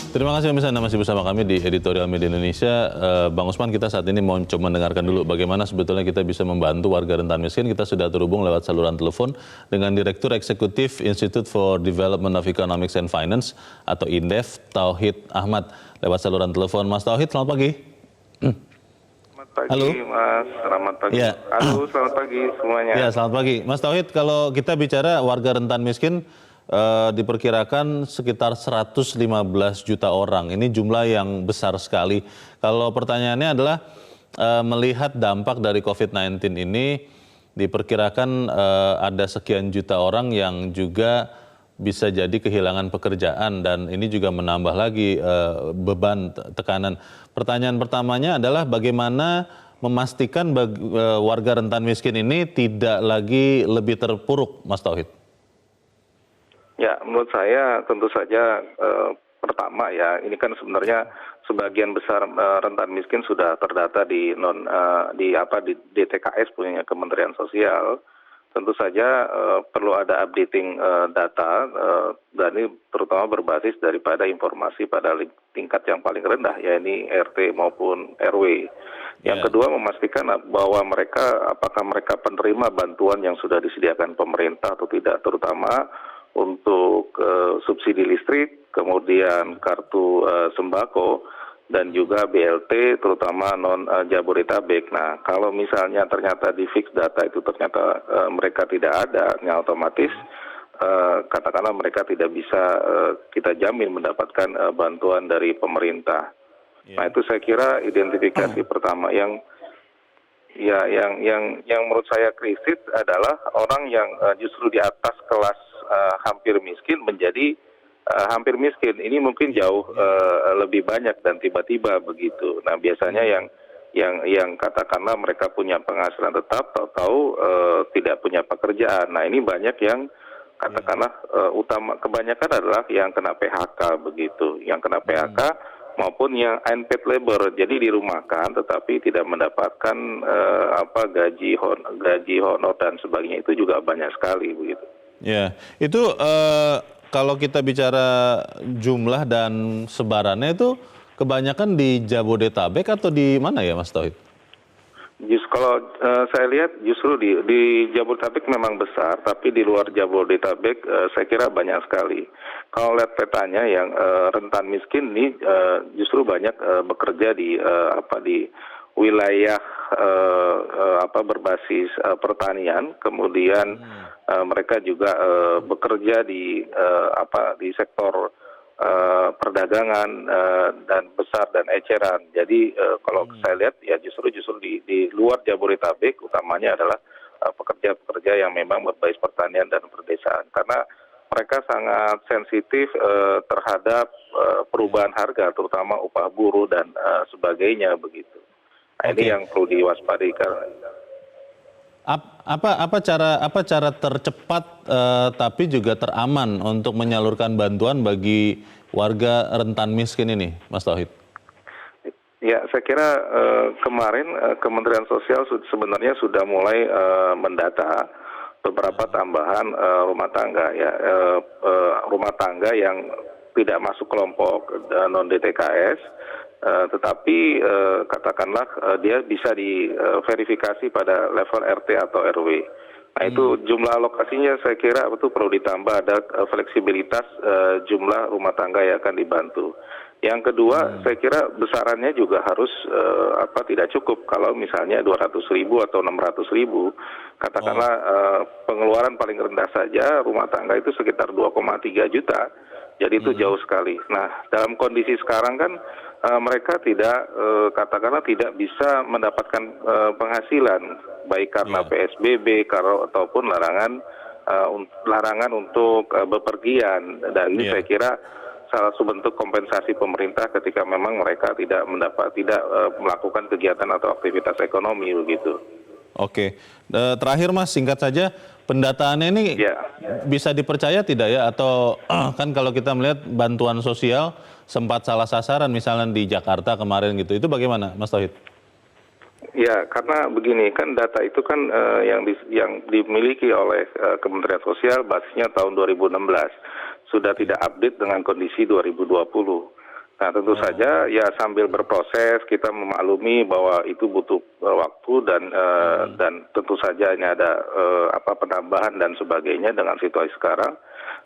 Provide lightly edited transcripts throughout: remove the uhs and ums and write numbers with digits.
Terima kasih pemirsa Anda masih bersama kami di Editorial Media Indonesia. Bang Usman, kita saat ini mau coba mendengarkan dulu bagaimana sebetulnya kita bisa membantu warga rentan miskin. Kita sudah terhubung lewat saluran telepon dengan Direktur Eksekutif Institute for Development of Economics and Finance atau INDEF, Tauhid Ahmad. Lewat saluran telepon. Mas Tauhid, selamat pagi. Selamat pagi, halo. Mas. Selamat pagi. Ya. Halo, selamat pagi semuanya. Ya, selamat pagi. Mas Tauhid, kalau kita bicara warga rentan miskin, diperkirakan sekitar 115 juta orang. Ini jumlah yang besar sekali. Kalau pertanyaannya adalah melihat dampak dari COVID-19 ini, diperkirakan ada sekian juta orang yang juga bisa jadi kehilangan pekerjaan dan ini juga menambah lagi beban tekanan. Pertanyaan pertamanya adalah bagaimana memastikan warga rentan miskin ini tidak lagi lebih terpuruk, Mas Tauhid? Ya, menurut saya tentu saja pertama ya, ini kan sebenarnya sebagian besar rentan miskin sudah terdata di DTKS punya Kementerian Sosial. Tentu saja perlu ada updating data dan ini terutama berbasis daripada informasi pada tingkat yang paling rendah, yakni RT maupun RW. Yang kedua, memastikan bahwa apakah mereka penerima bantuan yang sudah disediakan pemerintah atau tidak, terutama untuk subsidi listrik, kemudian kartu sembako, dan juga BLT terutama non-Jabodetabek. Nah, kalau misalnya ternyata di fix data itu ternyata mereka tidak ada, yang otomatis katakanlah mereka tidak bisa kita jamin mendapatkan bantuan dari pemerintah. Nah, itu saya kira identifikasi pertama yang menurut saya krisis adalah orang yang justru di atas kelas hampir miskin menjadi hampir miskin. Ini mungkin jauh lebih banyak dan tiba-tiba begitu. Nah, biasanya yang katakanlah mereka punya penghasilan tetap, tahu tidak punya pekerjaan. Nah, ini banyak yang katakanlah kebanyakan adalah yang kena PHK begitu, yang kena PHK maupun yang unpaid labor, jadi dirumahkan tetapi tidak mendapatkan gaji honor dan sebagainya, itu juga banyak sekali begitu. Ya, itu kalau kita bicara jumlah dan sebarannya itu kebanyakan di Jabodetabek atau di mana ya, Mas Tauhid? Kalau saya lihat justru di Jabodetabek memang besar, tapi di luar Jabodetabek saya kira banyak sekali. Kalau lihat petanya yang rentan miskin ini justru banyak bekerja di wilayah berbasis pertanian, kemudian mereka juga bekerja di sektor perdagangan dan besar dan eceran. Jadi kalau saya lihat ya justru di luar Jabodetabek utamanya adalah pekerja-pekerja yang memang berbasis pertanian dan perdesaan, karena mereka sangat sensitif terhadap perubahan harga, terutama upah buruh dan sebagainya begitu. Nah, ini yang perlu diwaspadai. Apa cara tercepat tapi juga teraman untuk menyalurkan bantuan bagi warga rentan miskin ini, Mas Tauhid? Ya, saya kira kemarin Kementerian Sosial sebenarnya sudah mulai mendata beberapa tambahan rumah tangga ya, rumah tangga yang tidak masuk kelompok non DTKS. Tetapi katakanlah dia bisa diverifikasi pada level RT atau RW. Nah, itu jumlah alokasinya saya kira itu perlu ditambah, ada fleksibilitas jumlah rumah tangga yang akan dibantu. Yang kedua, saya kira besarannya juga harus tidak cukup. Kalau misalnya 200.000 atau 600.000, katakanlah pengeluaran paling rendah saja rumah tangga itu sekitar 2,3 juta. Jadi itu jauh sekali. Nah, dalam kondisi sekarang kan mereka katakanlah tidak bisa mendapatkan penghasilan, baik karena PSBB ataupun larangan untuk bepergian. Dan ini saya kira salah satu bentuk kompensasi pemerintah ketika memang mereka tidak melakukan kegiatan atau aktivitas ekonomi begitu. Oke, terakhir Mas, singkat saja, pendataannya ini bisa dipercaya tidak ya? Atau kan kalau kita melihat bantuan sosial sempat salah sasaran misalnya di Jakarta kemarin gitu, itu bagaimana Mas Tauhid? Ya, karena begini, kan data itu kan yang dimiliki oleh Kementerian Sosial basisnya tahun 2016. Sudah tidak update dengan kondisi 2020. Nah, tentu saja ya sambil berproses kita memaklumi bahwa itu butuh waktu dan tentu saja ini ada penambahan dan sebagainya dengan situasi sekarang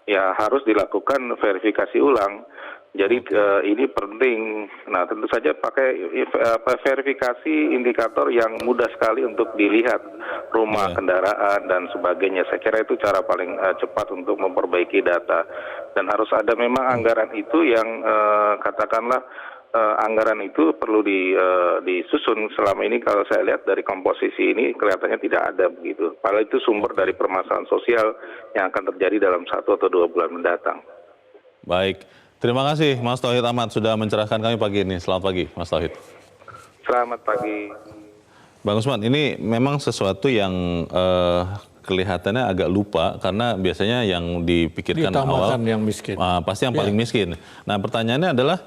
ya harus dilakukan verifikasi ulang. Jadi ini penting. Nah, tentu saja pakai verifikasi indikator yang mudah sekali untuk dilihat rumah, kendaraan dan sebagainya. Saya kira itu cara paling cepat untuk memperbaiki data. Dan harus ada memang anggaran itu yang katakanlah anggaran itu perlu disusun. Selama ini kalau saya lihat dari komposisi ini kelihatannya tidak ada begitu. Padahal itu sumber dari permasalahan sosial yang akan terjadi dalam 1 atau 2 bulan mendatang. Baik. Terima kasih Mas Tauhid Ahmad sudah mencerahkan kami pagi ini. Selamat pagi Mas Tauhid. Selamat pagi. Bang Usman, ini memang sesuatu yang kelihatannya agak lupa karena biasanya yang dipikirkan awal yang miskin. Pasti yang paling miskin. Nah, pertanyaannya adalah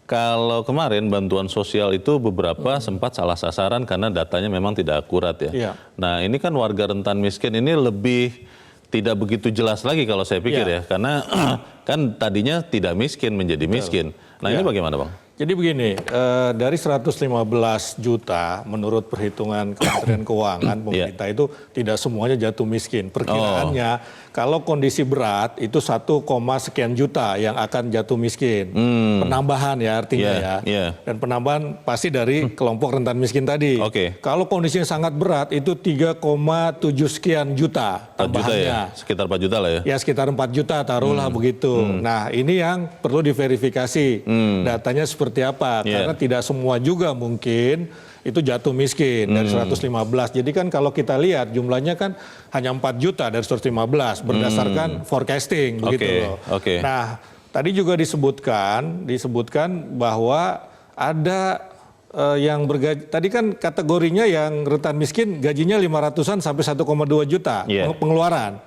kalau kemarin bantuan sosial itu beberapa sempat salah sasaran karena datanya memang tidak akurat ya. Nah, ini kan warga rentan miskin ini lebih tidak begitu jelas lagi kalau saya pikir ya, karena kan tadinya tidak miskin menjadi miskin. Nah, ini bagaimana Bang? Jadi begini, dari 115 juta menurut perhitungan Kementerian Keuangan pemerintah itu tidak semuanya jatuh miskin. Perkiraannya kalau kondisi berat itu 1, sekian juta yang akan jatuh miskin. Penambahan ya artinya Dan penambahan pasti dari kelompok rentan miskin tadi. Kalau kondisinya sangat berat itu 3,7 sekian juta tambahannya. Sekitar 4 juta lah ya? Ya sekitar 4 juta taruhlah begitu. Nah ini yang perlu diverifikasi datanya seperti apa. Karena tidak semua juga mungkin itu jatuh miskin dari 115. Jadi kan kalau kita lihat jumlahnya kan hanya 4 juta dari 115 berdasarkan forecasting begitu loh. Nah tadi juga disebutkan bahwa ada yang bergaji, tadi kan kategorinya yang rentan miskin gajinya 500-an sampai 1,2 juta pengeluaran.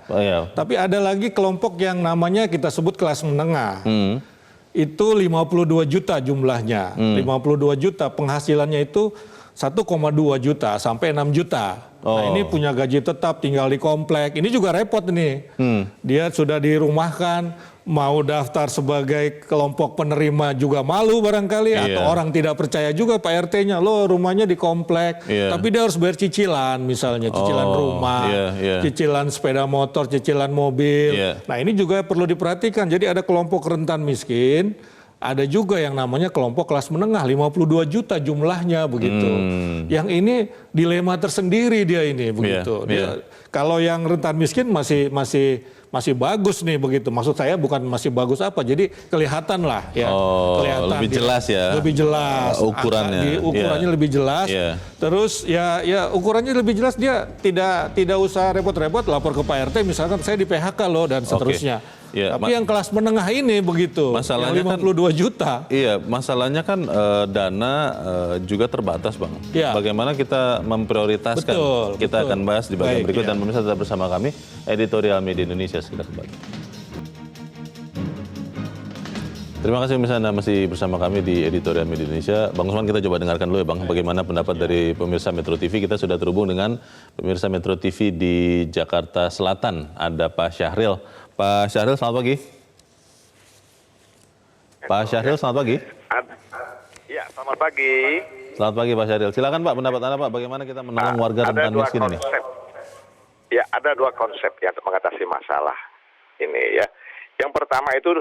Tapi ada lagi kelompok yang namanya kita sebut kelas menengah. Itu 52 juta jumlahnya. 52 juta penghasilannya itu 1,2 juta sampai 6 juta. Nah ini punya gaji tetap tinggal di komplek. Ini juga repot nih. Dia sudah dirumahkan, mau daftar sebagai kelompok penerima juga malu barangkali. Atau orang tidak percaya juga Pak RT-nya. Loh rumahnya di komplek. Tapi dia harus bayar cicilan misalnya. Cicilan rumah, cicilan sepeda motor, cicilan mobil. Nah ini juga perlu diperhatikan. Jadi ada kelompok rentan miskin. Ada juga yang namanya kelompok kelas menengah, 52 juta jumlahnya begitu. Yang ini dilema tersendiri dia ini begitu. Kalau yang rentan miskin masih bagus nih begitu. Maksud saya bukan masih bagus apa, jadi kelihatan lah ya. Kelihatan lebih jelas ya. Lebih jelas. Ukurannya. Ukurannya lebih jelas. Terus ya ukurannya lebih jelas, dia tidak usah repot-repot lapor ke Pak RT misalkan saya di PHK loh dan seterusnya. Tapi yang kelas menengah ini begitu, masalahnya yang 52 juta. Iya, masalahnya kan dana juga terbatas Bang. Bagaimana kita memprioritaskan? Kita akan bahas di bagian berikut dan pemirsa tetap bersama kami, Editorial Media Indonesia segera kembali. Terima kasih pemirsa Anda masih bersama kami di Editorial Media Indonesia. Bang Usman, kita coba dengarkan dulu ya Bang, bagaimana pendapat dari pemirsa Metro TV. Kita sudah terhubung dengan pemirsa Metro TV di Jakarta Selatan. Ada Pak Syahril. Pak Syahril, selamat pagi. Pak Syahril, selamat pagi. Ya, selamat pagi. Selamat pagi Pak Syahril. Silakan Pak, pendapat Anda Pak, bagaimana kita menolong warga rentan miskin ini? Ya, ada 2 konsep yang mengatasi masalah ini ya. Yang pertama itu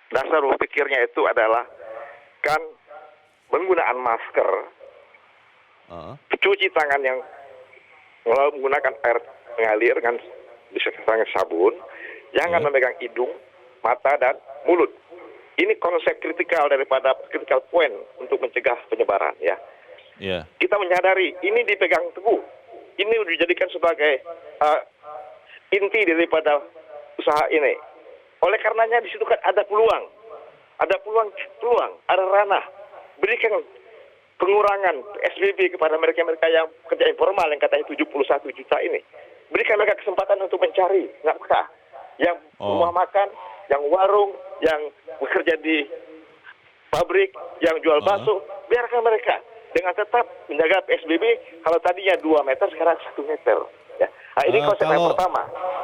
dasar berpikirnya itu adalah kan penggunaan masker, cuci tangan yang menggunakan air mengalir dengan disertai sabun, jangan memegang hidung, mata dan mulut. Ini konsep kritikal daripada critical point untuk mencegah penyebaran ya. Kita menyadari ini dipegang teguh, ini dijadikan sebagai inti daripada usaha ini. Oleh karenanya di situ kan ada peluang, ada ranah. Berikan pengurangan PSBB kepada mereka-mereka yang kerja informal yang katanya 71 juta ini. Berikan mereka kesempatan untuk mencari nafkah. Yang rumah makan, yang warung, yang bekerja di pabrik, yang jual bakso, biarkan mereka dengan tetap menjaga PSBB. Kalau tadinya 2 meter, sekarang 1 meter. Ya. Nah, ini konsep yang pertama.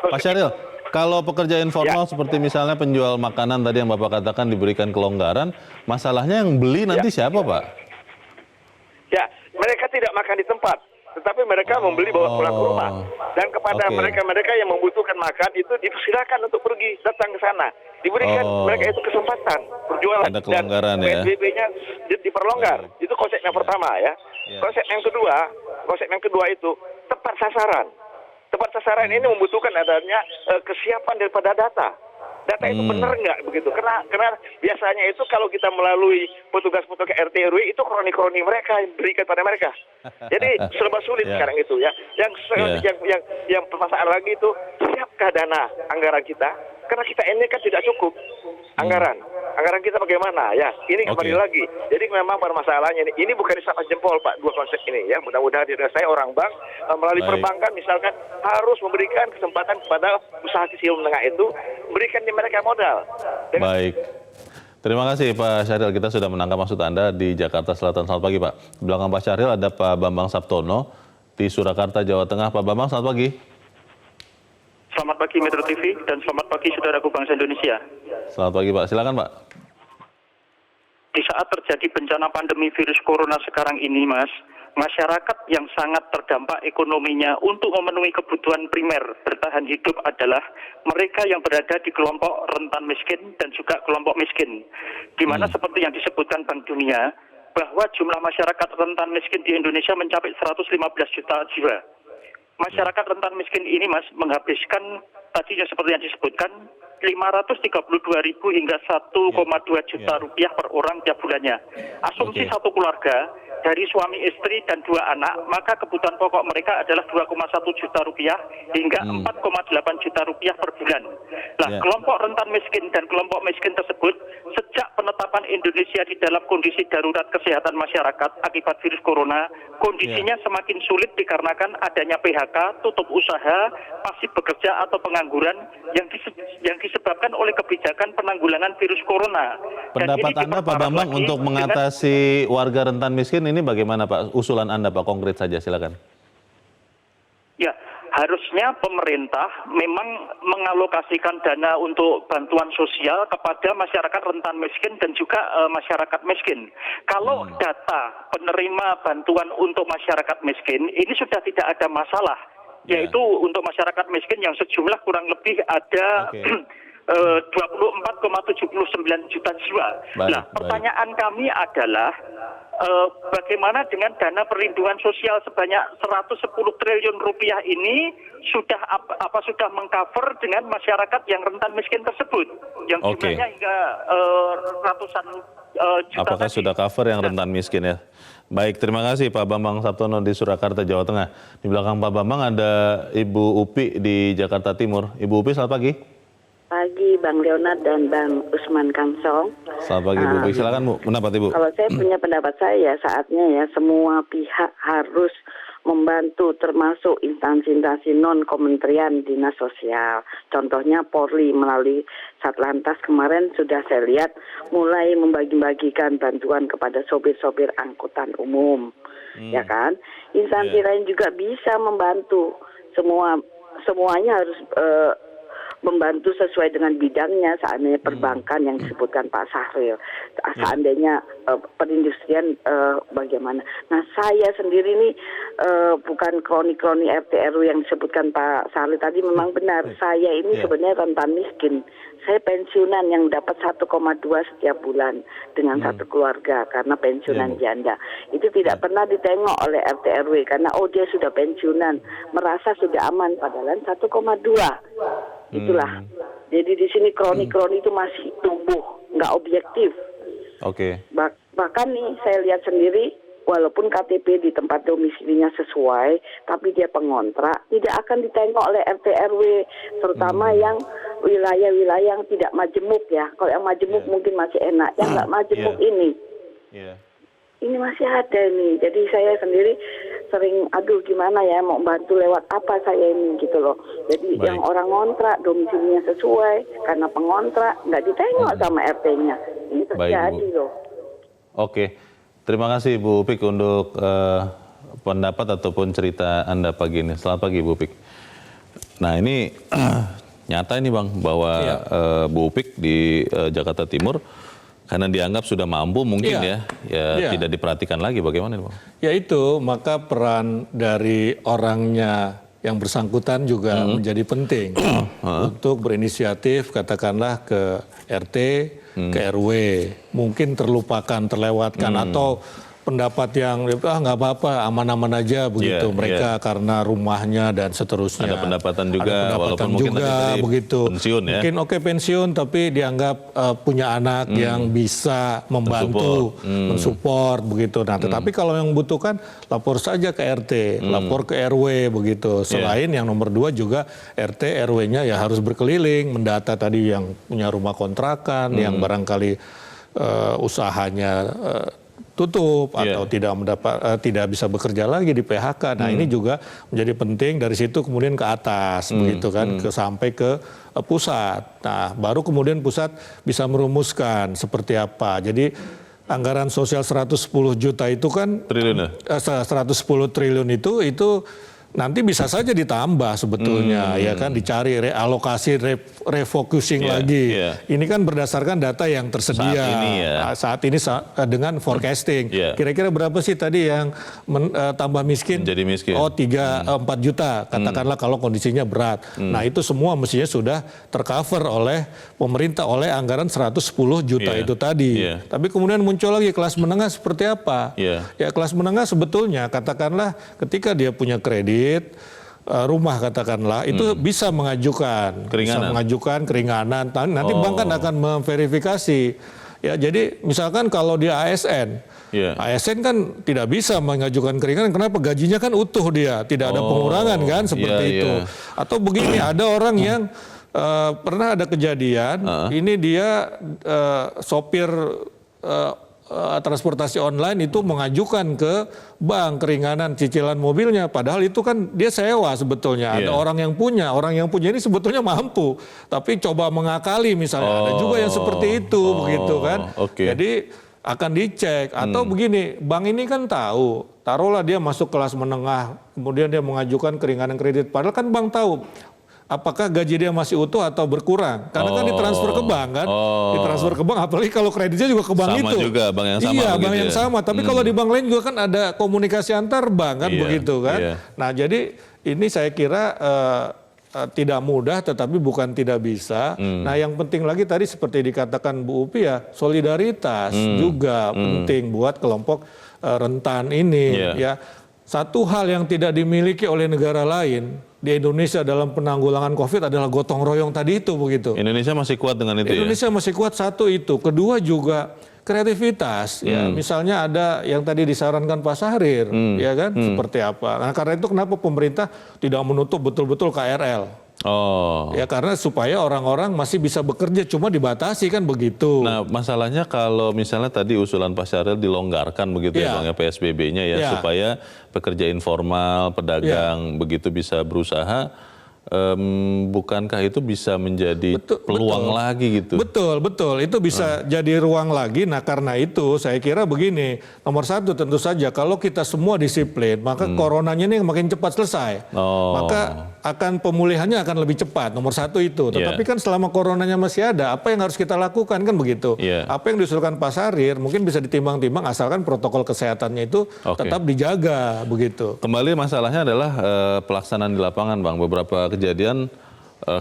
Pak Syahril, Kalau pekerja informal seperti misalnya penjual makanan tadi yang Bapak katakan diberikan kelonggaran, masalahnya yang beli nanti siapa, Pak? Ya, mereka tidak makan di tempat, tetapi mereka membeli bawa pulang ke rumah. Dan kepada mereka-mereka yang membutuhkan makan itu dipersilakan untuk pergi datang ke sana. Diberikan mereka itu kesempatan berjualan. Ada kelonggaran dan ya. PSBB-nya diperlonggar. Itu konsep yang pertama ya. Konsep yang kedua itu tepat sasaran. Tepat sasaran ini membutuhkan adanya kesiapan daripada data. Data itu benar nggak begitu? Karena biasanya itu kalau kita melalui petugas-petugas RT RW itu kroni-kroni mereka yang berikan pada mereka. Jadi serba sulit sekarang itu ya. Yang permasalahan lagi itu siapkah dana anggaran kita? Karena kita ini kan tidak cukup anggaran kita bagaimana ya? Ini kembali lagi. Jadi memang permasalahannya ini bukan disalah jempol Pak dua konsep ini ya. Mudah-mudahan saya orang bank melalui perbankan misalkan harus memberikan kesempatan kepada usaha kecil menengah itu berikan di mereka modal. Baik. Terima kasih Pak Syahril, kita sudah menangkap maksud Anda di Jakarta Selatan. Selamat pagi Pak. Di belakang Pak Syahril ada Pak Bambang Saptono di Surakarta, Jawa Tengah. Pak Bambang, selamat pagi. Selamat pagi Metro TV dan selamat pagi saudaraku bangsa Indonesia. Selamat pagi Pak, silakan Pak. Di saat terjadi bencana pandemi virus corona sekarang ini Mas, masyarakat yang sangat terdampak ekonominya untuk memenuhi kebutuhan primer bertahan hidup adalah mereka yang berada di kelompok rentan miskin dan juga kelompok miskin. Di mana seperti yang disebutkan Bank Dunia, bahwa jumlah masyarakat rentan miskin di Indonesia mencapai 115 juta jiwa. Masyarakat rentan miskin ini Mas menghabiskan tadinya seperti yang disebutkan 532.000 hingga 1,2 juta rupiah per orang tiap bulannya. Asumsi satu keluarga dari suami istri dan 2 anak, maka kebutuhan pokok mereka adalah 2,1 juta rupiah hingga 4,8 juta rupiah per bulan. Nah, kelompok rentan miskin dan kelompok miskin tersebut sejak penetapan Indonesia di dalam kondisi darurat kesehatan masyarakat akibat virus corona, kondisinya semakin sulit dikarenakan adanya PHK, tutup usaha, pasif bekerja atau pengangguran yang disebabkan oleh kebijakan penanggulangan virus corona. Pendapat Anda Pak Bambang untuk mengatasi warga rentan miskin ini bagaimana Pak? Usulan Anda Pak, konkret saja silakan. Ya, harusnya pemerintah memang mengalokasikan dana untuk bantuan sosial kepada masyarakat rentan miskin dan juga masyarakat miskin. Kalau data penerima bantuan untuk masyarakat miskin ini sudah tidak ada masalah, yaitu untuk masyarakat miskin yang sejumlah kurang lebih ada 24,79 juta jiwa. Nah, pertanyaan kami adalah bagaimana dengan dana perlindungan sosial sebanyak 110 triliun rupiah ini sudah sudah mengcover dengan masyarakat yang rentan miskin tersebut yang jumlahnya hingga ratusan juta. Apakah sudah cover yang rentan miskin ya? Baik, terima kasih Pak Bambang Saptono di Surakarta, Jawa Tengah. Di belakang Pak Bambang ada Ibu Upi di Jakarta Timur. Ibu Upi, selamat pagi. Pagi Bang Leonard dan Bang Usman Kansong. Selamat pagi Bu. Silakan Bu, pendapat Ibu. Kalau saya punya pendapat saya saatnya ya semua pihak harus membantu termasuk instansi-instansi non-kementerian dinas sosial. Contohnya Polri melalui Satlantas kemarin sudah saya lihat mulai membagi-bagikan bantuan kepada sopir-sopir angkutan umum. Ya kan? Instansi lain juga bisa membantu. Semuanya harus membantu sesuai dengan bidangnya, seandainya perbankan yang disebutkan Pak Syahril, seandainya perindustrian bagaimana. Nah saya sendiri ini bukan kroni-kroni RT RW yang disebutkan Pak Syahril tadi, memang benar, saya ini sebenarnya rentan miskin. Saya pensiunan yang dapat 1,2 setiap bulan dengan satu keluarga karena pensiunan janda. Itu tidak pernah ditengok oleh RT RW karena dia sudah pensiunan, merasa sudah aman, padahal 1,2. Itulah. Jadi di sini kroni-kroni itu masih tumbuh, nggak objektif. Bahkan nih saya lihat sendiri, walaupun KTP di tempat domisilinya sesuai, tapi dia pengontrak, tidak akan ditengok oleh RT RW, terutama yang wilayah-wilayah yang tidak majemuk ya. Kalau yang majemuk mungkin masih enak, yang nggak majemuk ini. Ini masih ada nih. Jadi saya sendiri sering, gimana ya, mau bantu lewat apa saya ini gitu loh. Jadi yang orang ngontrak domisilinya sesuai, karena pengontrak nggak ditengok sama RT-nya. Ini terjadi loh. Terima kasih Bu Upik untuk pendapat ataupun cerita Anda pagi ini. Selamat pagi Bu Upik. Nah ini nyata ini Bang, bahwa Bu Upik di Jakarta Timur karena dianggap sudah mampu mungkin tidak diperhatikan lagi, bagaimana Bang? Ya itu, maka peran dari orangnya yang bersangkutan juga menjadi penting untuk berinisiatif, katakanlah ke RT, ke RW, mungkin terlewatkan atau pendapat yang nggak apa-apa, aman-aman aja begitu mereka karena rumahnya dan seterusnya. Ada pendapatan juga, walaupun mungkin juga begitu. Pensiun ya. Mungkin pensiun tapi dianggap punya anak yang bisa membantu, mensupport begitu. Nah, tetapi kalau yang membutuhkan lapor saja ke RT, lapor ke RW begitu. Selain yang nomor 2 juga RT RW-nya ya harus berkeliling mendata tadi yang punya rumah kontrakan, yang barangkali usahanya tutup atau tidak bisa bekerja lagi di PHK. Nah, ini juga menjadi penting, dari situ kemudian ke atas begitu kan, sampai ke pusat. Nah, baru kemudian pusat bisa merumuskan seperti apa. Jadi anggaran sosial 110 juta itu kan 110 triliun itu nanti bisa saja ditambah sebetulnya, ya kan, dicari realokasi, refocusing lagi. Ini kan berdasarkan data yang tersedia saat ini dengan forecasting. Kira-kira berapa sih tadi yang tambah miskin? Jadi miskin. Oh 3-4 juta katakanlah kalau kondisinya berat. Nah itu semua mestinya sudah tercover oleh pemerintah oleh anggaran 110 juta itu tadi. Tapi kemudian muncul lagi kelas menengah seperti apa? Ya kelas menengah sebetulnya katakanlah ketika dia punya kredit rumah katakanlah itu bisa mengajukan keringanan. Nanti bank kan akan memverifikasi. Ya jadi misalkan kalau dia ASN, ASN kan tidak bisa mengajukan keringanan. Kenapa? Gajinya kan utuh dia, tidak ada pengurangan kan seperti itu. Atau begini, ada orang yang pernah ada kejadian, ini dia sopir transportasi online itu mengajukan ke bank keringanan cicilan mobilnya, padahal itu kan dia sewa sebetulnya. Ada orang yang punya ini sebetulnya mampu, tapi coba mengakali misalnya. Ada juga yang seperti itu begitu kan. Jadi akan dicek. Atau begini, bank ini kan taruhlah dia masuk kelas menengah, kemudian dia mengajukan keringanan kredit, padahal kan bank tahu apakah gaji dia masih utuh atau berkurang? Karena kan ditransfer ke bank kan, ditransfer ke bank. Apalagi kalau kreditnya juga ke bank sama itu. Juga bank yang sama. Iya, bank yang sama. Tapi kalau di bank lain juga kan ada komunikasi antar bank kan begitu kan. Nah jadi ini saya kira tidak mudah, tetapi bukan tidak bisa. Nah yang penting lagi tadi seperti dikatakan Bu Upi ya, solidaritas juga penting buat kelompok rentan ini. Ya, satu hal yang tidak dimiliki oleh negara lain di Indonesia dalam penanggulangan COVID adalah gotong royong tadi itu begitu. Indonesia masih kuat dengan itu. Indonesia masih kuat, satu itu. Kedua juga kreativitas. Ya, misalnya ada yang tadi disarankan Pak Syahrir, ya kan, seperti apa. Nah karena itu kenapa pemerintah tidak menutup betul-betul KRL? Ya karena supaya orang-orang masih bisa bekerja, cuma dibatasi kan begitu. Nah masalahnya kalau misalnya tadi usulan Pak Syahril dilonggarkan begitu ya Bang ya, PSBB-nya supaya pekerja informal, pedagang begitu bisa berusaha, bukankah itu bisa menjadi peluang lagi gitu? Betul, itu bisa jadi ruang lagi. Nah karena itu saya kira begini, nomor satu tentu saja kalau kita semua disiplin, maka coronanya ini makin cepat selesai. Maka akan pemulihannya akan lebih cepat, nomor satu itu. Tetapi kan selama coronanya masih ada, apa yang harus kita lakukan kan begitu. Apa yang diusulkan Pak Syahrir mungkin bisa ditimbang-timbang asalkan protokol kesehatannya itu tetap dijaga begitu. Kembali masalahnya adalah pelaksanaan di lapangan Bang. Beberapa kejadian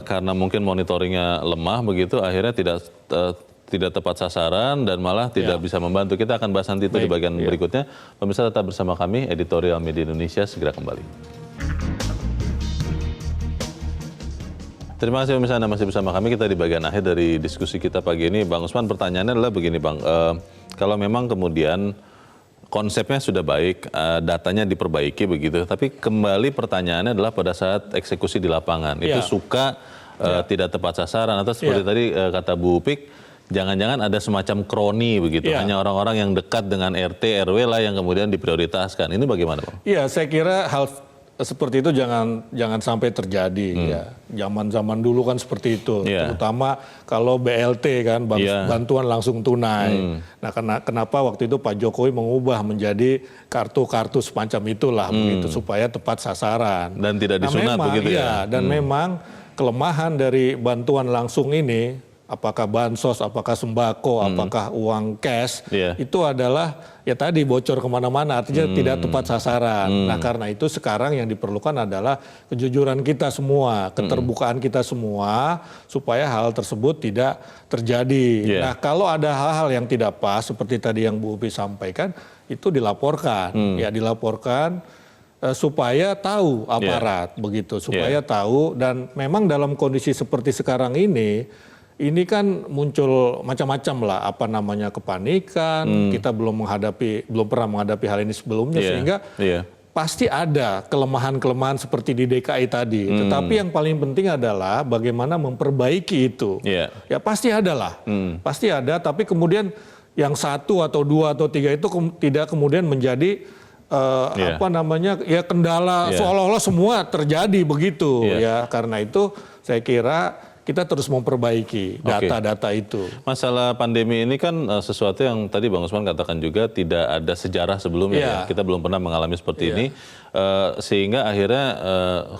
karena mungkin monitoringnya lemah begitu, akhirnya tidak tepat sasaran dan malah tidak bisa membantu. Kita akan bahas nanti itu di bagian berikutnya. Pemirsa tetap bersama kami, Editorial Media Indonesia segera kembali. Terima kasih pemirsa Anda masih bersama kami. Kita di bagian akhir dari diskusi kita pagi ini. Bang Usman, pertanyaannya adalah begini Bang, kalau memang kemudian konsepnya sudah baik, datanya diperbaiki begitu, tapi kembali pertanyaannya adalah pada saat eksekusi di lapangan, itu suka tidak tepat sasaran, atau seperti tadi kata Bu Upik, jangan-jangan ada semacam kroni begitu, hanya orang-orang yang dekat dengan RT, RW lah yang kemudian diprioritaskan. Ini bagaimana Bang? Iya, saya kira hal seperti itu jangan sampai terjadi ya. Zaman dulu kan seperti itu, terutama kalau BLT kan, bantuan langsung tunai. Nah kenapa waktu itu Pak Jokowi mengubah menjadi kartu-kartu semacam itulah begitu supaya tepat sasaran. Dan tidak disunat begitu ya. Dan memang kelemahan dari bantuan langsung ini, apakah bansos, apakah sembako, apakah uang cash, itu adalah ya tadi bocor kemana-mana, artinya tidak tepat sasaran. Nah karena itu sekarang yang diperlukan adalah kejujuran kita semua, keterbukaan kita semua, supaya hal tersebut tidak terjadi. Nah kalau ada hal-hal yang tidak pas, seperti tadi yang Bu Upi sampaikan, itu dilaporkan, ya dilaporkan supaya tahu aparat begitu, supaya tahu. Dan memang dalam kondisi seperti sekarang ini kan muncul macam-macam lah, apa namanya, kepanikan. Kita belum pernah menghadapi hal ini sebelumnya, sehingga pasti ada kelemahan-kelemahan seperti di DKI tadi. Tetapi yang paling penting adalah bagaimana memperbaiki itu. Ya pasti ada lah, pasti ada. Tapi kemudian yang 1 atau 2 atau 3 itu tidak kemudian menjadi apa namanya, ya kendala seolah-olah semua terjadi begitu. Ya karena itu saya kira kita terus memperbaiki data-data itu. Masalah pandemi ini kan sesuatu yang tadi Bang Usman katakan juga tidak ada sejarah sebelumnya. Ya. Kita belum pernah mengalami seperti ini. Sehingga akhirnya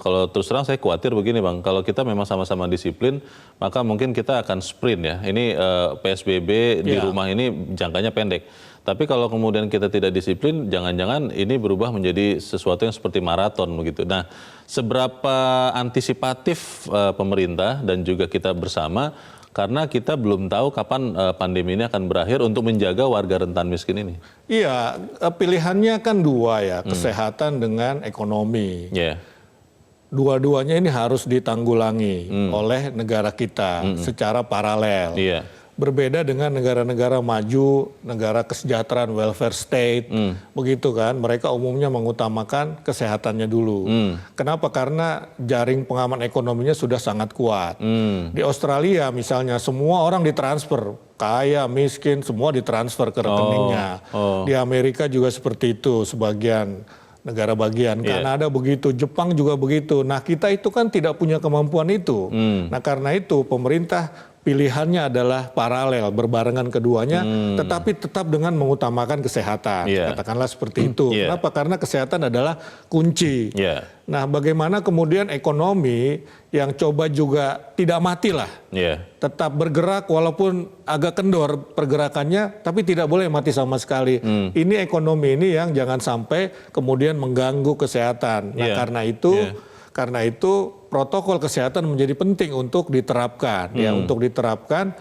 kalau terus terang saya khawatir begini Bang, kalau kita memang sama-sama disiplin, maka mungkin kita akan sprint ya. Ini PSBB di rumah ini jangkanya pendek. Tapi kalau kemudian kita tidak disiplin, jangan-jangan ini berubah menjadi sesuatu yang seperti maraton begitu. Nah, seberapa antisipatif pemerintah dan juga kita bersama, karena kita belum tahu kapan pandemi ini akan berakhir untuk menjaga warga rentan miskin ini. Iya, pilihannya kan 2 ya, kesehatan dengan ekonomi. Dua-duanya ini harus ditanggulangi oleh negara kita secara paralel. Berbeda dengan negara-negara maju, negara kesejahteraan welfare state, begitu kan, mereka umumnya mengutamakan kesehatannya dulu. Kenapa? Karena jaring pengaman ekonominya sudah sangat kuat. Di Australia misalnya semua orang ditransfer, kaya, miskin, semua ditransfer ke rekeningnya. Di Amerika juga seperti itu, sebagian negara bagian. Kanada begitu, Jepang juga begitu. Nah kita itu kan tidak punya kemampuan itu. Nah karena itu pemerintah pilihannya adalah paralel, berbarengan keduanya, tetapi tetap dengan mengutamakan kesehatan. Katakanlah seperti itu. Kenapa? Karena kesehatan adalah kunci. Nah, bagaimana kemudian ekonomi yang coba juga tidak mati lah, tetap bergerak walaupun agak kendor pergerakannya, tapi tidak boleh mati sama sekali. Ini ekonomi ini yang jangan sampai kemudian mengganggu kesehatan. Nah, karena itu protokol kesehatan menjadi penting untuk diterapkan, ya, untuk diterapkan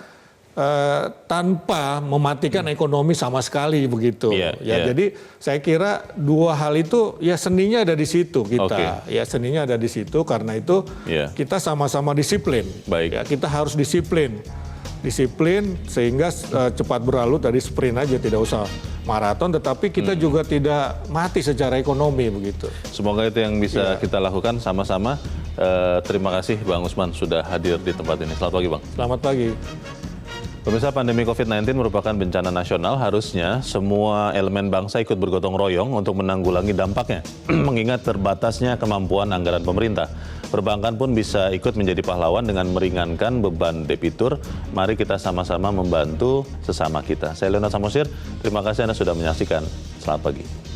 tanpa mematikan ekonomi sama sekali begitu. Jadi saya kira 2 hal itu ya seninya ada di situ kita, ya seninya ada di situ. Karena itu kita sama-sama disiplin. Ya, kita harus disiplin sehingga cepat berlalu, tadi sprint aja, tidak usah maraton, tetapi kita juga tidak mati secara ekonomi begitu. Semoga itu yang bisa kita lakukan sama-sama. Terima kasih Bang Usman sudah hadir di tempat ini. Selamat pagi Bang. Selamat pagi. Pemirsa, pandemi COVID-19 merupakan bencana nasional. Harusnya semua elemen bangsa ikut bergotong royong untuk menanggulangi dampaknya. Mengingat terbatasnya kemampuan anggaran pemerintah. Perbankan pun bisa ikut menjadi pahlawan dengan meringankan beban debitur. Mari kita sama-sama membantu sesama kita. Saya Leonard Samosir, terima kasih Anda sudah menyaksikan. Selamat pagi.